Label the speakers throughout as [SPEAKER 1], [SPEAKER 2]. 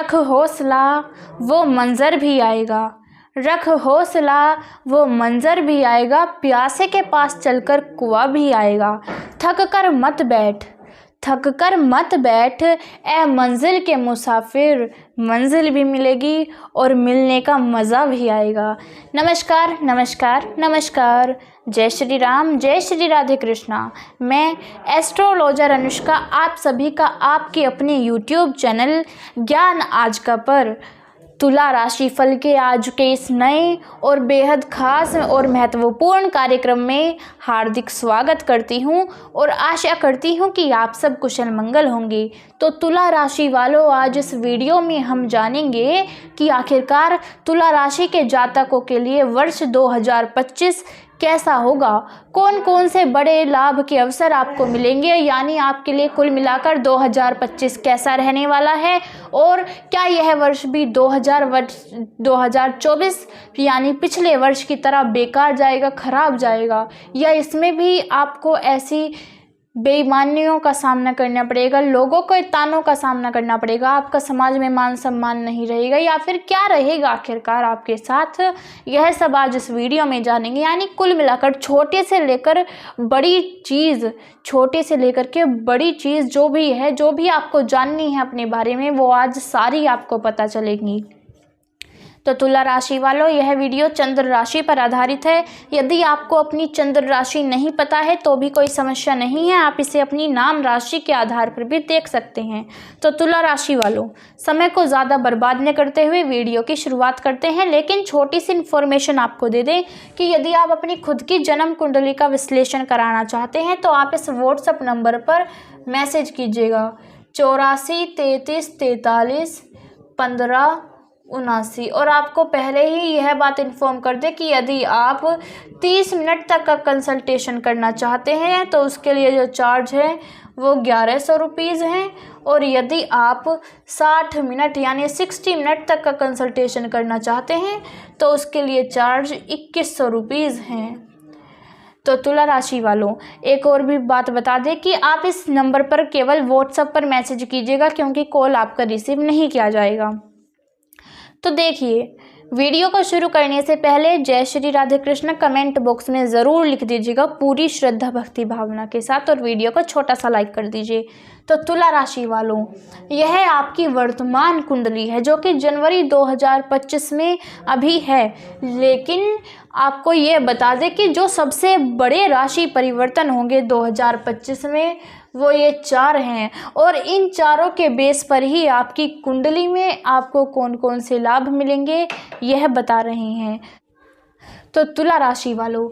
[SPEAKER 1] रख हौसला वो मंज़र भी आएगा, रख हौसला वो मंज़र भी आएगा, प्यासे के पास चलकर कुआं भी आएगा। थक कर मत बैठ ए मंजिल के मुसाफिर, मंजिल भी मिलेगी और मिलने का मज़ा भी आएगा। नमस्कार नमस्कार नमस्कार। जय श्री राम, जय श्री राधे कृष्णा। मैं एस्ट्रोलॉजर अनुष्का आप सभी का आपके अपने यूट्यूब चैनल ज्ञान आज का पर तुला राशि फल के आज के इस नए और बेहद खास और महत्वपूर्ण कार्यक्रम में हार्दिक स्वागत करती हूं और आशा करती हूं कि आप सब कुशल मंगल होंगे। तो तुला राशि वालों, आज इस वीडियो में हम जानेंगे कि आखिरकार तुला राशि के जातकों के लिए वर्ष 2025 कैसा होगा, कौन कौन से बड़े लाभ के अवसर आपको मिलेंगे, यानी आपके लिए कुल मिलाकर 2025 कैसा रहने वाला है, और क्या यह वर्ष भी 2024 यानी पिछले वर्ष की तरह बेकार जाएगा, खराब जाएगा, या इसमें भी आपको ऐसी बेईमानियों का सामना करना पड़ेगा, लोगों को तानों का सामना करना पड़ेगा, आपका समाज में मान सम्मान नहीं रहेगा, या फिर क्या रहेगा आखिरकार आपके साथ, यह सब आज इस वीडियो में जानेंगे। यानी कुल मिलाकर छोटे से लेकर बड़ी चीज़ जो भी है, जो भी आपको जाननी है अपने बारे में, वो आज सारी आपको पता चलेगी। तो तुला राशि वालों, यह वीडियो चंद्र राशि पर आधारित है। यदि आपको अपनी चंद्र राशि नहीं पता है तो भी कोई समस्या नहीं है, आप इसे अपनी नाम राशि के आधार पर भी देख सकते हैं। तो तुला राशि वालों, समय को ज़्यादा बर्बाद न करते हुए वीडियो की शुरुआत करते हैं। लेकिन छोटी सी इन्फॉर्मेशन आपको दे दें कि यदि आप अपनी खुद की जन्म कुंडली का विश्लेषण कराना चाहते हैं तो आप इस व्हाट्सएप नंबर पर मैसेज कीजिएगा 84 33 43 15 79। और आपको पहले ही यह बात इन्फॉर्म कर दे कि यदि आप 30 मिनट तक का कंसल्टेशन करना चाहते हैं तो उसके लिए जो चार्ज है वो 1100 रुपीज़ हैं, और यदि आप 60 मिनट यानी 60 मिनट तक का कंसल्टेशन करना चाहते हैं तो उसके लिए चार्ज 2100 रुपीज़ हैं। तो तुला राशि वालों, एक और भी बात बता दें कि आप इस नंबर पर केवल व्हाट्सएप पर मैसेज कीजिएगा, क्योंकि कॉल आपका रिसीव नहीं किया जाएगा। तो देखिए, वीडियो को शुरू करने से पहले जय श्री राधे कृष्ण कमेंट बॉक्स में ज़रूर लिख दीजिएगा पूरी श्रद्धा भक्ति भावना के साथ, और वीडियो को छोटा सा लाइक कर दीजिए। तो तुला राशि वालों, यह आपकी वर्तमान कुंडली है जो कि जनवरी 2025 में अभी है। लेकिन आपको ये बता दें कि जो सबसे बड़े राशि परिवर्तन होंगे 2025 में वो ये 4 हैं, और इन चारों के बेस पर ही आपकी कुंडली में आपको कौन कौन से लाभ मिलेंगे यह बता रहे हैं। तो तुला राशि वालों,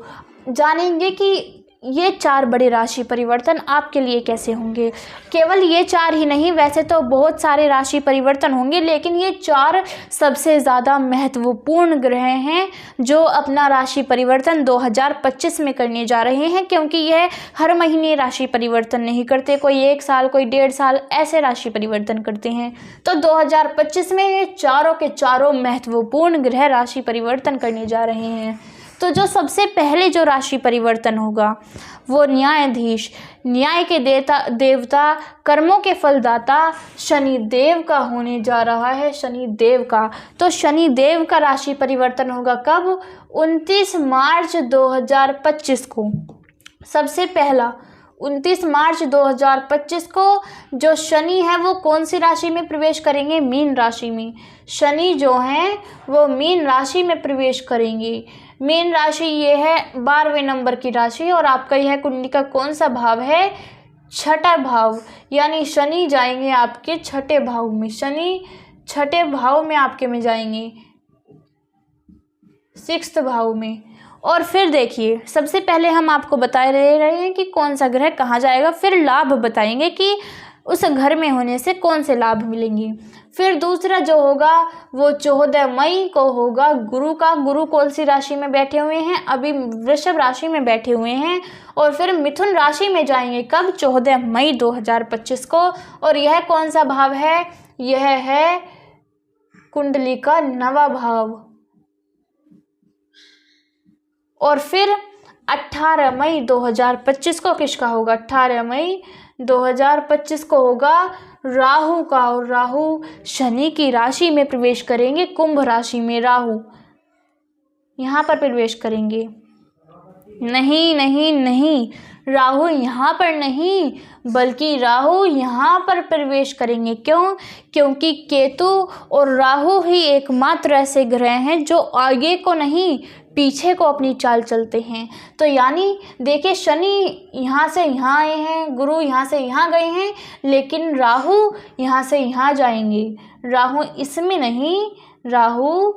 [SPEAKER 1] जानेंगे कि ये 4 बड़े राशि परिवर्तन आपके लिए कैसे होंगे। केवल ये 4 ही नहीं, वैसे तो बहुत सारे राशि परिवर्तन होंगे, लेकिन ये 4 सबसे ज़्यादा महत्वपूर्ण ग्रह हैं जो अपना राशि परिवर्तन 2025 में करने जा रहे हैं, क्योंकि यह हर महीने राशि परिवर्तन नहीं करते, कोई 1 साल कोई 1.5 साल ऐसे राशि परिवर्तन करते हैं। तो 2025 में ये चारों के चारों महत्वपूर्ण ग्रह राशि परिवर्तन करने जा रहे हैं। तो जो सबसे पहले जो राशि परिवर्तन होगा वो न्यायाधीश, न्याय के देवता, कर्मों के फलदाता शनि देव का होने जा रहा है, शनि देव का। तो शनि देव का राशि परिवर्तन होगा कब? 29 मार्च 2025 को। सबसे पहला 29 मार्च 2025 को जो शनि है वो कौन सी राशि में प्रवेश करेंगे? मीन राशि में। शनि जो हैं वो मीन राशि में प्रवेश करेंगे। मीन राशि ये है 12वें नंबर की राशि, और आपका यह कुंडली का कौन सा भाव है? छठा भाव, यानी शनि जाएंगे आपके छठे भाव में, शनि छठे भाव में आपके में जाएंगे, 6th भाव में। और फिर देखिए, सबसे पहले हम आपको बता रहे हैं कि कौन सा ग्रह कहाँ जाएगा, फिर लाभ बताएंगे कि उस घर में होने से कौन से लाभ मिलेंगे। फिर दूसरा जो होगा वो 14 मई को होगा गुरु का। गुरु कौन सी राशि में बैठे हुए हैं? अभी वृषभ राशि में बैठे हुए हैं, और फिर मिथुन राशि में जाएंगे कब? 14 मई 2025 को। और यह कौन सा भाव है? यह है कुंडली का 9वां भाव। और फिर 18 मई 2025 को किसका होगा? 18 मई 2025 को होगा राहु का, और राहु शनि की राशि में प्रवेश करेंगे, कुंभ राशि में राहु यहाँ पर प्रवेश करेंगे। नहीं नहीं नहीं, राहु यहाँ पर नहीं, बल्कि राहु यहाँ पर प्रवेश करेंगे। क्यों? क्योंकि केतु और राहु ही एकमात्र ऐसे ग्रह हैं जो आगे को नहीं पीछे को अपनी चाल चलते हैं। तो यानी देखिए, शनि यहाँ से यहाँ आए हैं, गुरु यहाँ से यहाँ गए हैं, लेकिन राहु यहाँ से यहाँ जाएंगे। राहु इसमें नहीं, राहु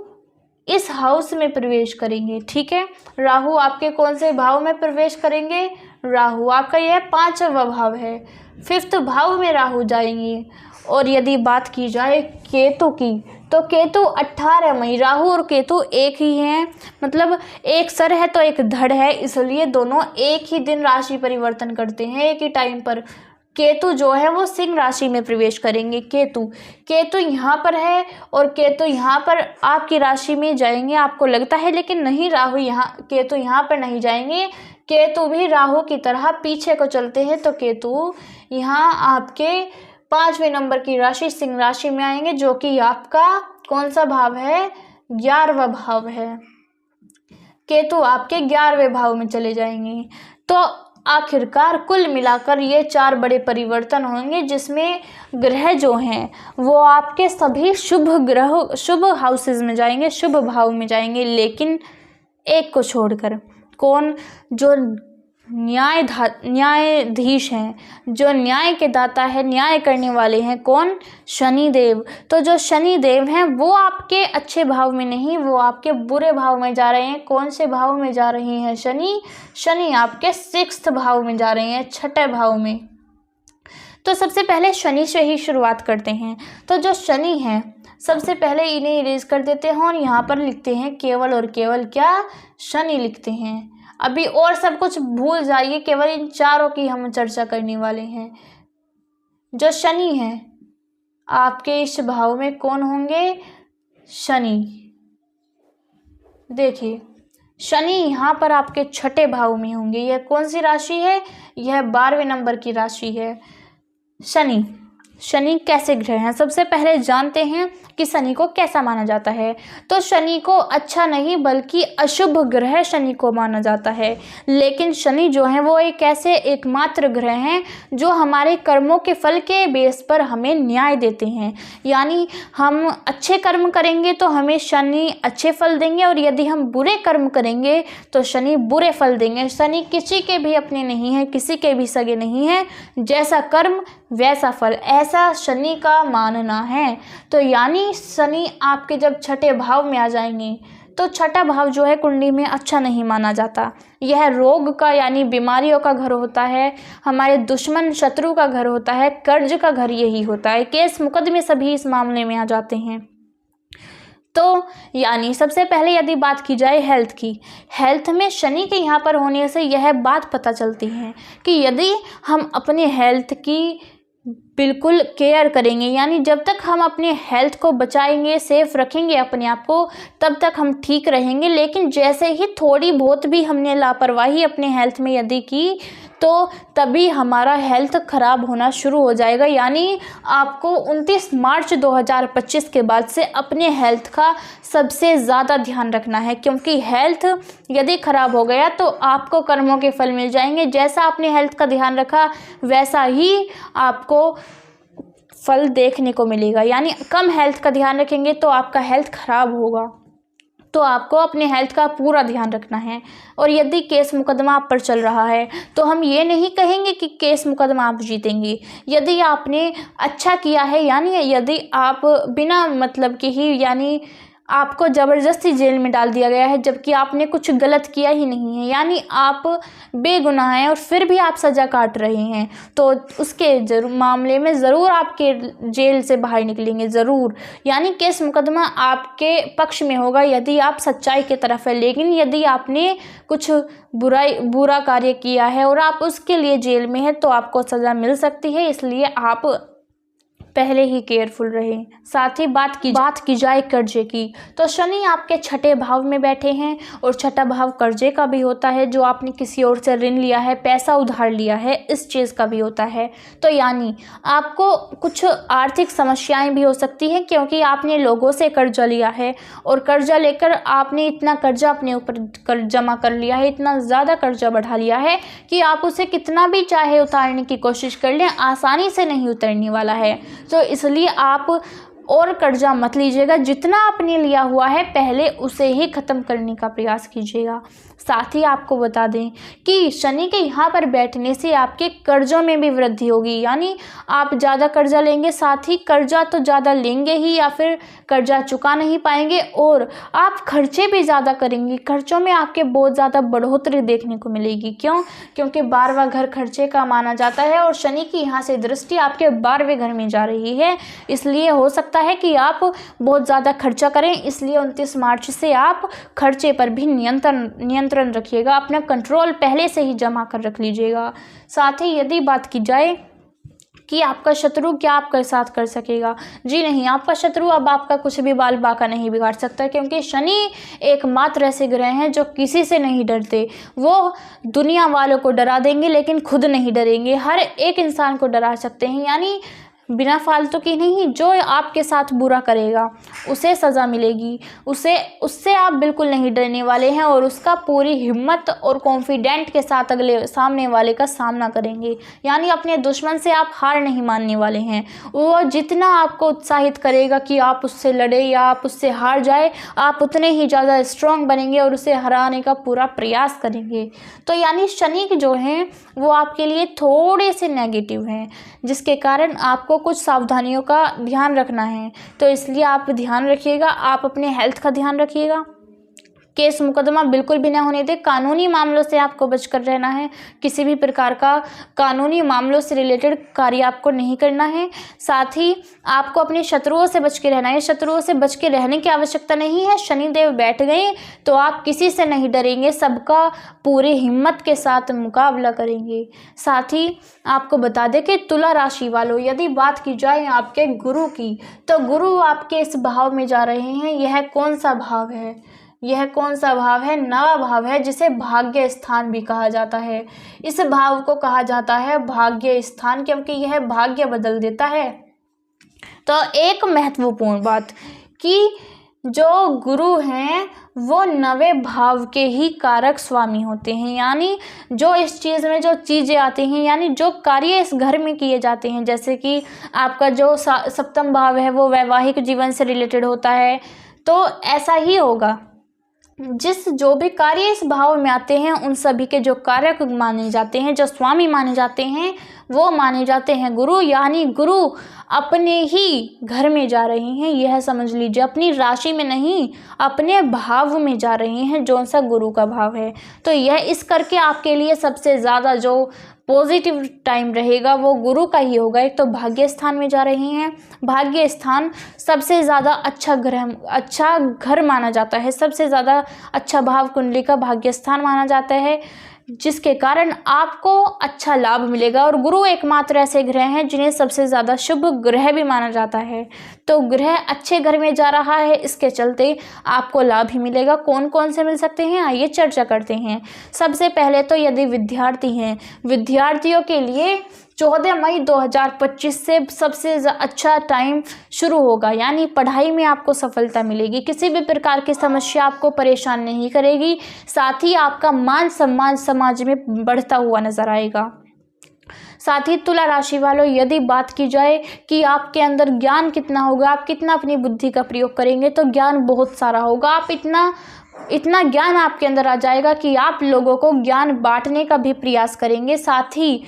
[SPEAKER 1] इस हाउस में प्रवेश करेंगे। ठीक है, राहु आपके कौन से भाव में प्रवेश करेंगे? राहु आपका यह 5वां भाव है, 5th भाव में राहु जाएंगे। और यदि बात की जाए केतु की, तो केतु 18 मई, राहु और केतु एक ही हैं, मतलब एक सर है तो एक धड़ है, इसलिए दोनों एक ही दिन राशि परिवर्तन करते हैं, एक ही टाइम पर। केतु जो है वो सिंह राशि में प्रवेश करेंगे। केतु यहाँ पर है और केतु यहाँ पर आपकी राशि में जाएंगे, आपको लगता है, लेकिन नहीं, राहु यहाँ, केतु यहाँ पर नहीं जाएंगे। केतु भी राहु की तरह पीछे को चलते हैं, तो केतु यहाँ आपके 5वें नंबर की राशि सिंह राशि में आएंगे, जो कि आपका कौन सा भाव है? 11वां भाव है। केतु आपके 11वें भाव में चले जाएंगे। तो आखिरकार कुल मिलाकर ये 4 बड़े परिवर्तन होंगे, जिसमें ग्रह जो हैं वो आपके सभी शुभ ग्रह शुभ हाउसेज में जाएंगे, शुभ भाव में जाएंगे, लेकिन एक को छोड़कर। कौन? जो न्यायाधीश हैं, जो न्याय के दाता है, न्याय करने वाले हैं। कौन? शनिदेव। तो जो शनिदेव हैं वो आपके अच्छे भाव में नहीं, वो आपके बुरे भाव में जा रहे हैं। कौन से भाव में जा रहे हैं? शनि आपके 6th भाव में जा रहे हैं, 6ठे भाव में। तो सबसे पहले शनि से ही शुरुआत करते हैं। तो जो शनि हैं, सबसे पहले इन्हें इरेज कर देते हैं और यहाँ पर लिखते हैं केवल और केवल क्या? शनि लिखते हैं। अभी और सब कुछ भूल जाइए, केवल इन 4 की हम चर्चा करने वाले हैं। जो शनि है आपके इस भाव में कौन होंगे? शनि। देखिए, शनि यहाँ पर आपके 6ठे भाव में होंगे। यह कौन सी राशि है? यह 12वें नंबर की राशि है। शनि कैसे ग्रह हैं? सबसे पहले जानते हैं कि शनि को कैसा माना जाता है। तो शनि को अच्छा नहीं बल्कि अशुभ ग्रह शनि को माना जाता है। लेकिन शनि जो है वो एक ऐसे एकमात्र ग्रह हैं जो हमारे कर्मों के फल के बेस पर हमें न्याय देते हैं। यानी हम अच्छे कर्म करेंगे तो हमें शनि अच्छे फल देंगे, और यदि हम बुरे कर्म करेंगे तो शनि बुरे फल देंगे। शनि किसी के भी अपने नहीं है, किसी के भी सगे नहीं है। जैसा कर्म वैसा फल, ऐसा शनि का मानना है। तो यानी शनि आपके जब 6ठे भाव में आ जाएंगे तो 6ठा भाव जो है कुंडली में अच्छा नहीं माना जाता। यह रोग का यानी बीमारियों का घर होता है, हमारे दुश्मन शत्रु का घर होता है, कर्ज का घर यही होता है। केस मुकदमे सभी इस मामले में आ जाते हैं। तो यानी सबसे पहले यदि बात की जाए हेल्थ की, हेल्थ में शनि के यहाँ पर होने से यह बात पता चलती है कि यदि हम अपने हेल्थ की बिल्कुल केयर करेंगे, यानी जब तक हम अपने हेल्थ को बचाएंगे, सेफ रखेंगे अपने आप को, तब तक हम ठीक रहेंगे। लेकिन जैसे ही थोड़ी बहुत भी हमने लापरवाही अपने हेल्थ में यदि की तो तभी हमारा हेल्थ खराब होना शुरू हो जाएगा। यानी आपको 29 मार्च 2025 के बाद से अपने हेल्थ का सबसे ज़्यादा ध्यान रखना है, क्योंकि हेल्थ यदि ख़राब हो गया तो आपको कर्मों के फल मिल जाएंगे। जैसा आपने हेल्थ का ध्यान रखा वैसा ही आपको फल देखने को मिलेगा। यानी कम हेल्थ का ध्यान रखेंगे तो आपका हेल्थ ख़राब होगा। तो आपको अपने हेल्थ का पूरा ध्यान रखना है। और यदि केस मुकदमा आप पर चल रहा है तो हम ये नहीं कहेंगे कि केस मुकदमा आप जीतेंगे। यदि आपने अच्छा किया है, यानी यदि आप बिना मतलब के ही, यानी आपको ज़बरदस्ती जेल में डाल दिया गया है जबकि आपने कुछ गलत किया ही नहीं है, यानी आप बेगुनाह हैं और फिर भी आप सज़ा काट रहे हैं, तो उसके मामले में ज़रूर आपके जेल से बाहर निकलेंगे ज़रूर। यानी केस मुकदमा आपके पक्ष में होगा यदि आप सच्चाई की तरफ है। लेकिन यदि आपने कुछ बुरा कार्य किया है और आप उसके लिए जेल में है तो आपको सज़ा मिल सकती है। इसलिए आप पहले ही केयरफुल रहें। साथ ही बात की जाए कर्जे की, तो शनि आपके छठे भाव में बैठे हैं और छठा भाव कर्जे का भी होता है। जो आपने किसी और से ऋण लिया है, पैसा उधार लिया है, इस चीज़ का भी होता है। तो यानी आपको कुछ आर्थिक समस्याएं भी हो सकती हैं, क्योंकि आपने लोगों से कर्जा लिया है और कर्जा लेकर आपने इतना कर्जा अपने ऊपर जमा कर लिया है, इतना ज़्यादा कर्जा बढ़ा लिया है कि आप उसे कितना भी चाहे उतारने की कोशिश कर लें, आसानी से नहीं उतरने वाला है। तो इसलिए आप और कर्जा मत लीजिएगा, जितना आपने लिया हुआ है पहले उसे ही ख़त्म करने का प्रयास कीजिएगा। साथ ही आपको बता दें कि शनि के यहाँ पर बैठने से आपके कर्जों में भी वृद्धि होगी, यानी आप ज़्यादा कर्जा लेंगे, साथ ही कर्जा तो ज़्यादा लेंगे ही या फिर कर्जा चुका नहीं पाएंगे और आप खर्चे भी ज़्यादा करेंगे। खर्चों में आपके बहुत ज़्यादा बढ़ोतरी देखने को मिलेगी। क्यों? क्योंकि 12वां घर खर्चे का माना जाता है और शनि की यहाँ से दृष्टि आपके 12वें घर में जा रही है, इसलिए हो सकता है कि आप बहुत ज़्यादा खर्चा करें। इसलिए 29 मार्च से आप खर्चे पर भी नियंत्रण रखिएगा, अपना कंट्रोल पहले से ही जमा कर रख लीजिएगा। साथ ही यदि बात की जाए कि आपका शत्रु क्या आपके साथ कर सकेगा, जी नहीं, आपका शत्रु अब आपका कुछ भी बाल बाका नहीं बिगाड़ सकता, क्योंकि शनि एकमात्र ऐसे ग्रह हैं जो किसी से नहीं डरते। वो दुनिया वालों को डरा देंगे लेकिन खुद नहीं डरेंगे। हर एक इंसान को डरा सकते हैं, यानी बिना फालतू की नहीं। जो आपके साथ बुरा करेगा उसे सज़ा मिलेगी, उससे आप बिल्कुल नहीं डरने वाले हैं और उसका पूरी हिम्मत और कॉन्फिडेंट के साथ अगले सामने वाले का सामना करेंगे। यानी अपने दुश्मन से आप हार नहीं मानने वाले हैं। वो जितना आपको उत्साहित करेगा कि आप उससे लड़े या आप उससे हार जाए, आप उतने ही ज़्यादा स्ट्रांग बनेंगे और उसे हराने का पूरा प्रयास करेंगे। तो यानी शनि जो हैं वो आपके लिए थोड़े से नेगेटिव हैं, जिसके कारण आपको कुछ सावधानियों का ध्यान रखना है। तो इसलिए आप ध्यान रखिएगा, आप अपने हेल्थ का ध्यान रखिएगा। केस मुकदमा बिल्कुल भी ना होने दें। कानूनी मामलों से आपको बचकर रहना है। किसी भी प्रकार का कानूनी मामलों से रिलेटेड कार्य आपको नहीं करना है। साथ ही आपको अपने शत्रुओं से बच के रहना है। शत्रुओं से बच के रहने की आवश्यकता नहीं है। शनिदेव बैठ गए तो आप किसी से नहीं डरेंगे, सबका पूरी हिम्मत के साथ मुकाबला करेंगे। साथ ही आपको बता दें कि तुला राशि वालों, यदि बात की जाए आपके गुरु की, तो गुरु आपके इस भाव में जा रहे हैं। यह कौन सा भाव है? यह कौन सा भाव है? नवा भाव है, जिसे भाग्य स्थान भी कहा जाता है। इस भाव को कहा जाता है भाग्य स्थान, क्योंकि यह भाग्य बदल देता है। तो एक महत्वपूर्ण बात कि जो गुरु हैं वो नवे भाव के ही कारक स्वामी होते हैं, यानी जो इस चीज़ में जो चीज़ें आती हैं, यानी जो कार्य इस घर में किए जाते हैं, जैसे कि आपका जो सप्तम भाव है वो वैवाहिक जीवन से रिलेटेड होता है, तो ऐसा ही होगा। जो भी कार्य इस भाव में आते हैं उन सभी के जो कारक माने जाते हैं, जो स्वामी माने जाते हैं, वो माने जाते हैं गुरु। यानी गुरु अपने ही घर में जा रहे हैं, यह समझ लीजिए, अपनी राशि में नहीं, अपने भाव में जा रहे हैं, जो सा गुरु का भाव है। तो यह इस करके आपके लिए सबसे ज़्यादा जो पॉजिटिव टाइम रहेगा वो गुरु का ही होगा। एक तो भाग्य स्थान में जा रहे हैं। भाग्य स्थान सबसे ज़्यादा अच्छा घर माना जाता है, सबसे ज़्यादा अच्छा भाव कुंडली का भाग्य स्थान माना जाता है, जिसके कारण आपको अच्छा लाभ मिलेगा। और गुरु एकमात्र ऐसे ग्रह हैं जिन्हें सबसे ज़्यादा शुभ ग्रह भी माना जाता है। तो ग्रह अच्छे घर में जा रहा है, इसके चलते आपको लाभ ही मिलेगा। कौन कौन से मिल सकते हैं, आइए चर्चा करते हैं। सबसे पहले तो यदि विद्यार्थी हैं, विद्यार्थियों के लिए 14 मई 2025 से सबसे अच्छा टाइम शुरू होगा, यानी पढ़ाई में आपको सफलता मिलेगी। किसी भी प्रकार की समस्या आपको परेशान नहीं करेगी। साथ ही आपका मान सम्मान समाज में बढ़ता हुआ नजर आएगा। साथ ही तुला राशि वालों, यदि बात की जाए कि आपके अंदर ज्ञान कितना होगा, आप कितना अपनी बुद्धि का प्रयोग करेंगे, तो ज्ञान बहुत सारा होगा। आप इतना ज्ञान आपके अंदर आ जाएगा कि आप लोगों को ज्ञान बांटने का भी प्रयास करेंगे। साथ ही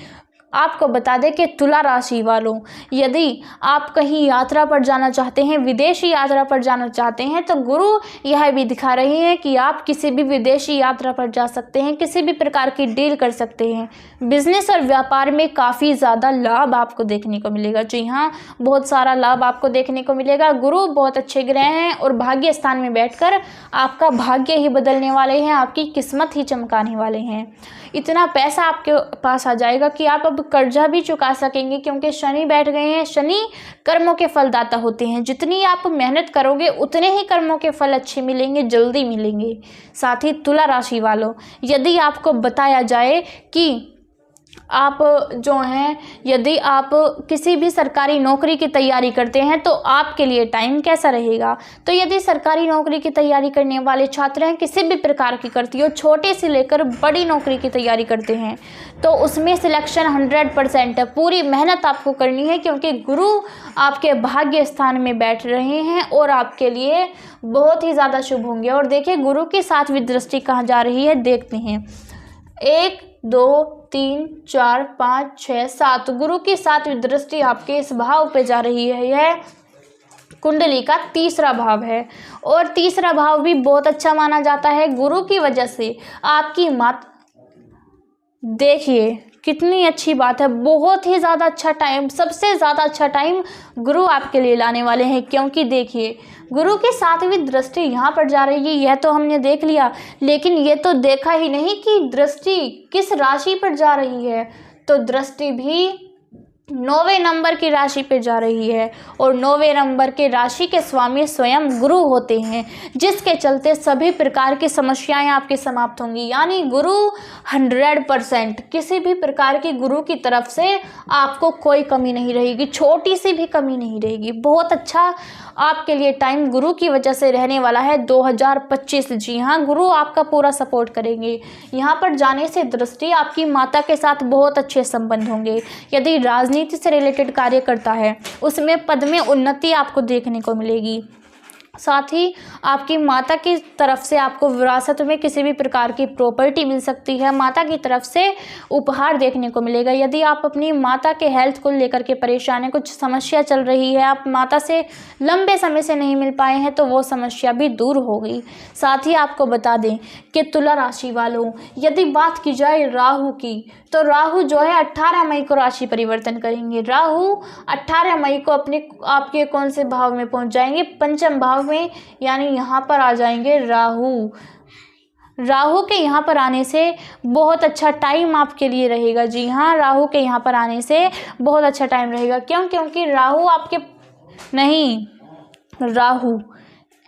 [SPEAKER 1] आपको बता दें कि तुला राशि वालों, यदि आप कहीं यात्रा पर जाना चाहते हैं, विदेशी यात्रा पर जाना चाहते हैं, तो गुरु यह भी दिखा रहे हैं कि आप किसी भी विदेशी यात्रा पर जा सकते हैं, किसी भी प्रकार की डील कर सकते हैं। बिजनेस और व्यापार में काफ़ी ज़्यादा लाभ आपको देखने को मिलेगा। जी हाँ, बहुत सारा लाभ आपको देखने को मिलेगा। गुरु बहुत अच्छे ग्रह हैं और भाग्य स्थान में बैठकर आपका भाग्य ही बदलने वाले हैं, आपकी किस्मत ही चमकाने वाले हैं। इतना पैसा आपके पास आ जाएगा कि आप अब कर्जा भी चुका सकेंगे, क्योंकि शनि बैठ गए हैं। शनि कर्मों के फलदाता होते हैं, जितनी आप मेहनत करोगे उतने ही कर्मों के फल अच्छे मिलेंगे, जल्दी मिलेंगे। साथ ही तुला राशि वालों, यदि आपको बताया जाए कि आप जो हैं, यदि आप किसी भी सरकारी नौकरी की तैयारी करते हैं तो आपके लिए टाइम कैसा रहेगा। तो यदि सरकारी नौकरी की तैयारी करने वाले छात्र हैं, किसी भी प्रकार की करती हो, छोटे से लेकर बड़ी नौकरी की तैयारी करते हैं, तो उसमें सिलेक्शन 100% है। पूरी मेहनत आपको करनी है, क्योंकि गुरु आपके भाग्य स्थान में बैठ रहे हैं और आपके लिए बहुत ही ज़्यादा शुभ होंगे। और देखिए गुरु की 7वीं दृष्टि कहाँ जा रही है, देखते हैं। 1 2 3 4 5 6 7 गुरु की 7वीं दृष्टि आपके इस भाव पे जा रही है। यह कुंडली का 3रा भाव है और 3रा भाव भी बहुत अच्छा माना जाता है। गुरु की वजह से आपकी माता, देखिए कितनी अच्छी बात है, बहुत ही ज़्यादा अच्छा टाइम, सबसे ज़्यादा अच्छा टाइम गुरु आपके लिए लाने वाले हैं। क्योंकि देखिए गुरु की 7वीं दृष्टि यहाँ पर जा रही है, यह तो हमने देख लिया, लेकिन ये तो देखा ही नहीं कि दृष्टि किस राशि पर जा रही है। तो दृष्टि भी 9वें नंबर की राशि पे जा रही है और 9वें नंबर के राशि के स्वामी स्वयं गुरु होते हैं, जिसके चलते सभी प्रकार की समस्याएं आपकी समाप्त होंगी। यानी गुरु 100%, किसी भी प्रकार की गुरु की तरफ से आपको कोई कमी नहीं रहेगी, छोटी सी भी कमी नहीं रहेगी। बहुत अच्छा आपके लिए टाइम गुरु की वजह से रहने वाला है 2025। जी हाँ, गुरु आपका पूरा सपोर्ट करेंगे। यहाँ पर जाने से दृष्टि आपकी माता के साथ बहुत अच्छे संबंध होंगे। यदि राजनीति से रिलेटेड कार्य करता है, उसमें पद में उन्नति आपको देखने को मिलेगी। साथ ही आपकी माता की तरफ से आपको विरासत में किसी भी प्रकार की प्रॉपर्टी मिल सकती है, माता की तरफ से उपहार देखने को मिलेगा। यदि आप अपनी माता के हेल्थ को लेकर के परेशान हैं, कुछ समस्या चल रही है, आप माता से लंबे समय से नहीं मिल पाए हैं, तो वो समस्या भी दूर हो गई। साथ ही आपको बता दें कि तुला राशि वालों, यदि बात की जाए राहु की, तो राहु जो है 18 मई को राशि परिवर्तन करेंगे। राहु 18 मई को आपके कौन से भाव में पहुंच जाएंगे, पंचम भाव में, यानी यहाँ पर आ जाएंगे राहु के यहाँ पर आने से बहुत अच्छा टाइम आपके लिए रहेगा। जी हाँ, राहु के यहाँ पर आने से बहुत अच्छा टाइम रहेगा। क्यों? क्योंकि राहु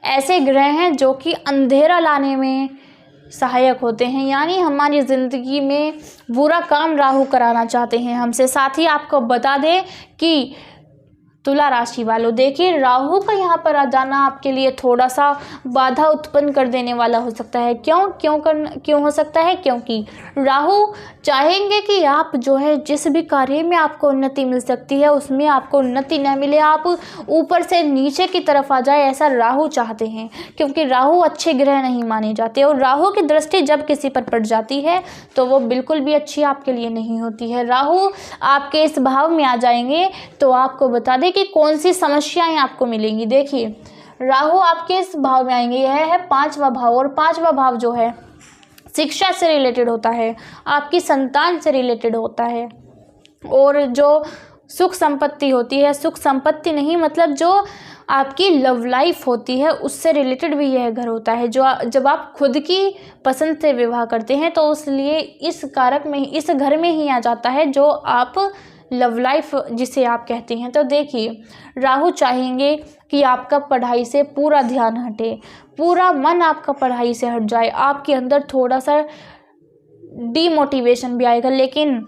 [SPEAKER 1] ऐसे ग्रह हैं जो कि अंधेरा लाने में सहायक होते हैं, यानी हमारी ज़िंदगी में बुरा काम राहु कराना चाहते हैं हमसे। साथ ही आपको बता दें कि तुला राशि वालों, देखिए राहु का यहाँ पर आ जाना आपके लिए थोड़ा सा बाधा उत्पन्न कर देने वाला हो सकता है। क्यों हो सकता है? क्योंकि राहु चाहेंगे कि आप जो है जिस भी कार्य में आपको उन्नति मिल सकती है उसमें आपको उन्नति न मिले, आप ऊपर से नीचे की तरफ आ जाए, ऐसा राहु चाहते हैं। क्योंकि राहु अच्छे ग्रह नहीं माने जाते और राहु की दृष्टि जब किसी पर पड़ जाती है तो वो बिल्कुल भी अच्छी आपके लिए नहीं होती है। राहु आपके इस भाव में आ जाएंगे तो आपको बता दें कि कौन सी समस्याएं आपको मिलेंगी। देखिए राहु आपके इस भाव में आएंगे, यह है 5वां भाव, और 5वां भाव जो है शिक्षा से रिलेटेड होता है, आपकी संतान से रिलेटेड होता है, और जो सुख संपत्ति होती है, सुख संपत्ति नहीं मतलब जो आपकी लव लाइफ होती है उससे रिलेटेड भी यह घर होता है। जो जब आप खुद की पसंद से विवाह करते हैं तो उसलिए इस कारक में, इस घर में ही आ जाता है जो आप लव लाइफ जिसे आप कहते हैं। तो देखिए राहु चाहेंगे कि आपका पढ़ाई से पूरा ध्यान हटे, पूरा मन आपका पढ़ाई से हट जाए, आपके अंदर थोड़ा सा डीमोटिवेशन भी आएगा, लेकिन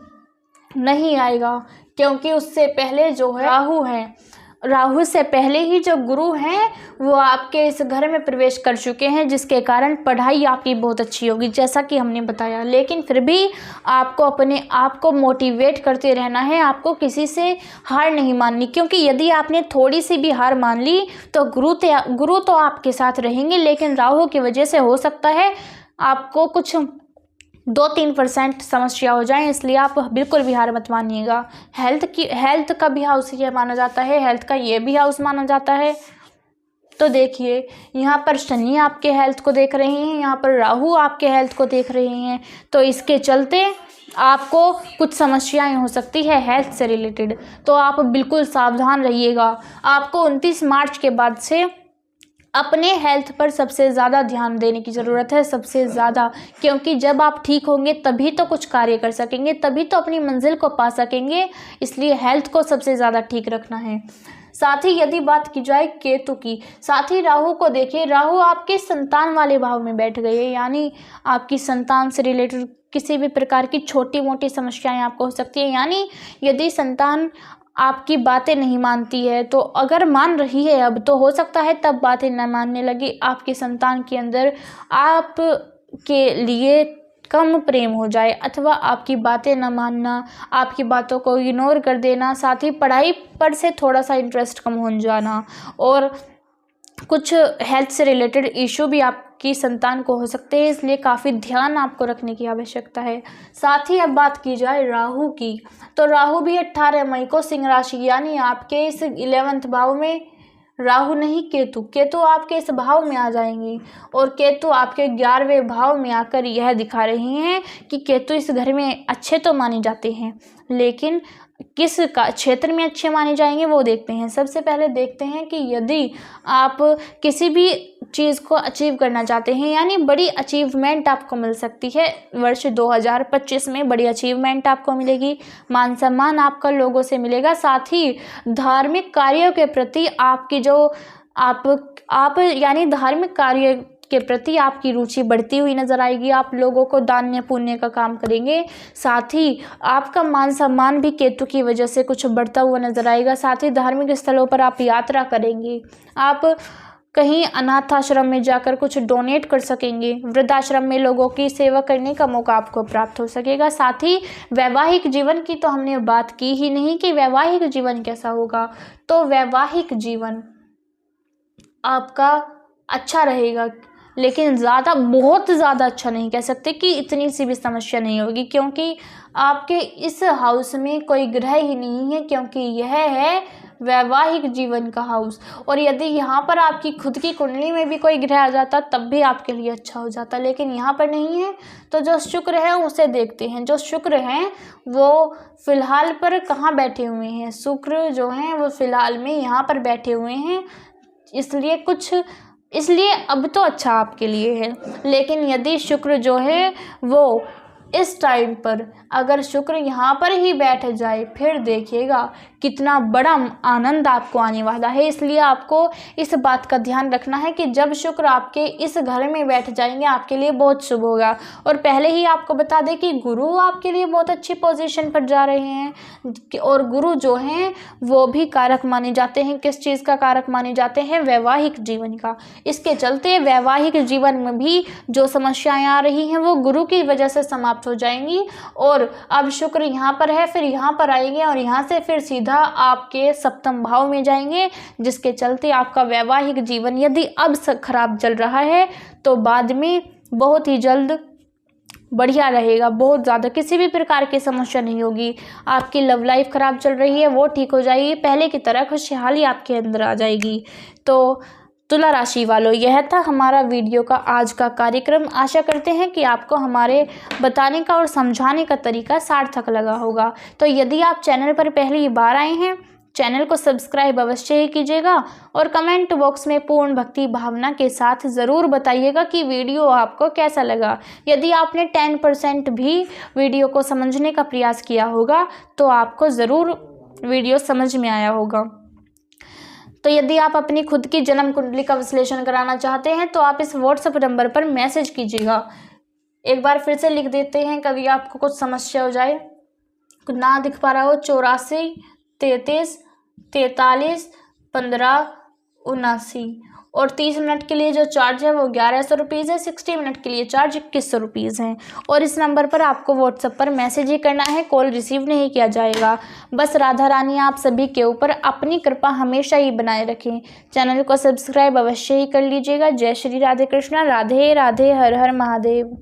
[SPEAKER 1] नहीं आएगा क्योंकि उससे पहले जो है राहु से पहले ही जो गुरु हैं वो आपके इस घर में प्रवेश कर चुके हैं, जिसके कारण पढ़ाई आपकी बहुत अच्छी होगी जैसा कि हमने बताया। लेकिन फिर भी आपको अपने आप को मोटिवेट करते रहना है, आपको किसी से हार नहीं माननी, क्योंकि यदि आपने थोड़ी सी भी हार मान ली तो गुरु तो आपके साथ रहेंगे, लेकिन राहु की वजह से हो सकता है आपको कुछ 2-3% समस्या हो जाए, इसलिए आप बिल्कुल भी हार मत मानिएगा। हेल्थ का भी हाउस ये माना जाता है, हेल्थ का ये भी हाउस माना जाता है। तो देखिए यहाँ पर शनि आपके हेल्थ को देख रहे हैं, यहाँ पर राहु आपके हेल्थ को देख रहे हैं, तो इसके चलते आपको कुछ समस्याएं हो सकती है हेल्थ से रिलेटेड, तो आप बिल्कुल सावधान रहिएगा। आपको 29 मार्च के बाद से अपने हेल्थ पर सबसे ज़्यादा ध्यान देने की ज़रूरत है, सबसे ज़्यादा, क्योंकि जब आप ठीक होंगे तभी तो कुछ कार्य कर सकेंगे, तभी तो अपनी मंजिल को पा सकेंगे। इसलिए हेल्थ को सबसे ज़्यादा ठीक रखना है। साथ ही यदि बात की जाए केतु की, साथ ही राहु को देखिए, राहु आपके संतान वाले भाव में बैठ गए, यानी आपकी संतान से रिलेटेड किसी भी प्रकार की छोटी मोटी समस्याएं आपको हो सकती है। यानी यदि संतान आपकी बातें नहीं मानती है, तो अगर मान रही है अब, तो हो सकता है तब बातें न मानने लगी, आपकी संतान के अंदर आप के लिए कम प्रेम हो जाए, अथवा आपकी बातें न मानना, आपकी बातों को इग्नोर कर देना, साथ ही पढ़ाई पर से थोड़ा सा इंटरेस्ट कम हो जाना, और कुछ हेल्थ से रिलेटेड इशू भी आपकी संतान को हो सकते हैं। इसलिए काफ़ी ध्यान आपको रखने की आवश्यकता है। साथ ही अब बात की जाए राहु की, तो राहु भी 18 मई को सिंह राशि, यानी आपके इस 11th भाव में, राहु नहीं केतु, केतु आपके इस भाव में आ जाएंगे, और केतु आपके 11वें भाव में आकर यह दिखा रहे हैं कि केतु इस घर में अच्छे तो माने जाते हैं, लेकिन किस का क्षेत्र में अच्छे माने जाएंगे वो देखते हैं। सबसे पहले देखते हैं कि यदि आप किसी भी चीज़ को अचीव करना चाहते हैं, यानी बड़ी अचीवमेंट आपको मिल सकती है वर्ष 2025 में, बड़ी अचीवमेंट आपको मिलेगी, मान सम्मान आपका लोगों से मिलेगा। साथ ही धार्मिक कार्यों के प्रति आपकी जो आप यानी धार्मिक कार्य के प्रति आपकी रुचि बढ़ती हुई नजर आएगी। आप लोगों को दान पुण्य का काम करेंगे। साथ ही आपका मान सम्मान भी केतु की वजह से कुछ बढ़ता हुआ नजर आएगा। साथ ही धार्मिक स्थलों पर आप यात्रा करेंगे, आप कहीं अनाथ आश्रम में जाकर कुछ डोनेट कर सकेंगे, वृद्धाश्रम में लोगों की सेवा करने का मौका आपको प्राप्त हो सकेगा। साथ ही वैवाहिक जीवन की तो हमने बात की ही नहीं कि वैवाहिक जीवन कैसा होगा, तो वैवाहिक जीवन आपका अच्छा रहेगा, लेकिन बहुत ज़्यादा अच्छा नहीं कह सकते कि इतनी सी भी समस्या नहीं होगी, क्योंकि आपके इस हाउस में कोई ग्रह ही नहीं है, क्योंकि यह है वैवाहिक जीवन का हाउस। और यदि यहाँ पर आपकी खुद की कुंडली में भी कोई ग्रह आ जाता तब भी आपके लिए अच्छा हो जाता, लेकिन यहाँ पर नहीं है। तो जो शुक्र है उसे देखते हैं। जो शुक्र हैं वो फिलहाल पर कहाँ बैठे हुए हैं, शुक्र जो हैं वो फिलहाल में यहाँ पर बैठे हुए हैं, इसलिए अब तो अच्छा आपके लिए है। लेकिन यदि शुक्र जो है वो इस टाइम पर, अगर शुक्र यहाँ पर ही बैठ जाए, फिर देखिएगा कितना बड़ा आनंद आपको आने वाला है। इसलिए आपको इस बात का ध्यान रखना है कि जब शुक्र आपके इस घर में बैठ जाएंगे आपके लिए बहुत शुभ होगा। और पहले ही आपको बता दें कि गुरु आपके लिए बहुत अच्छी पोजीशन पर जा रहे हैं, और गुरु जो हैं वो भी कारक माने जाते हैं। किस चीज़ का कारक माने जाते हैं? वैवाहिक जीवन का। इसके चलते वैवाहिक जीवन में भी जो समस्याएं आ रही हैं वो गुरु की वजह से समाप्त हो जाएंगी। और अब शुक्र यहाँ पर है, फिर यहाँ पर आएंगे, और यहाँ से फिर सीधा आपके 7वें भाव में जाएंगे, जिसके चलते आपका वैवाहिक जीवन यदि अब खराब चल रहा है तो बाद में बहुत ही जल्द बढ़िया रहेगा। बहुत ज़्यादा किसी भी प्रकार की समस्या नहीं होगी। आपकी लव लाइफ खराब चल रही है वो ठीक हो जाएगी, पहले की तरह खुशहाली आपके अंदर आ जाएगी। तो तुला राशि वालों, यह था हमारा वीडियो का आज का कार्यक्रम। आशा करते हैं कि आपको हमारे बताने का और समझाने का तरीका सार्थक लगा होगा। तो यदि आप चैनल पर पहली बार आए हैं, चैनल को सब्सक्राइब अवश्य ही कीजिएगा, और कमेंट बॉक्स में पूर्ण भक्ति भावना के साथ ज़रूर बताइएगा कि वीडियो आपको कैसा लगा। यदि आपने 10% भी वीडियो को समझने का प्रयास किया होगा तो आपको ज़रूर वीडियो समझ में आया होगा। तो यदि आप अपनी खुद की जन्म कुंडली का विश्लेषण कराना चाहते हैं तो आप इस व्हाट्सएप नंबर पर मैसेज कीजिएगा। एक बार फिर से लिख देते हैं, कभी आपको कुछ समस्या हो जाए, ना दिख पा रहा हो, 84 33 43 15 79, और 30 मिनट के लिए जो चार्ज है वो 1100 रुपीज़ है, 60 मिनट के लिए चार्ज 2100 रुपीज़ है। और इस नंबर पर आपको व्हाट्सएप पर मैसेज ही करना है, कॉल रिसीव नहीं किया जाएगा। बस राधा रानी आप सभी के ऊपर अपनी कृपा हमेशा ही बनाए रखें। चैनल को सब्सक्राइब अवश्य ही कर लीजिएगा। जय श्री राधे कृष्णा, राधे राधे, हर हर महादेव।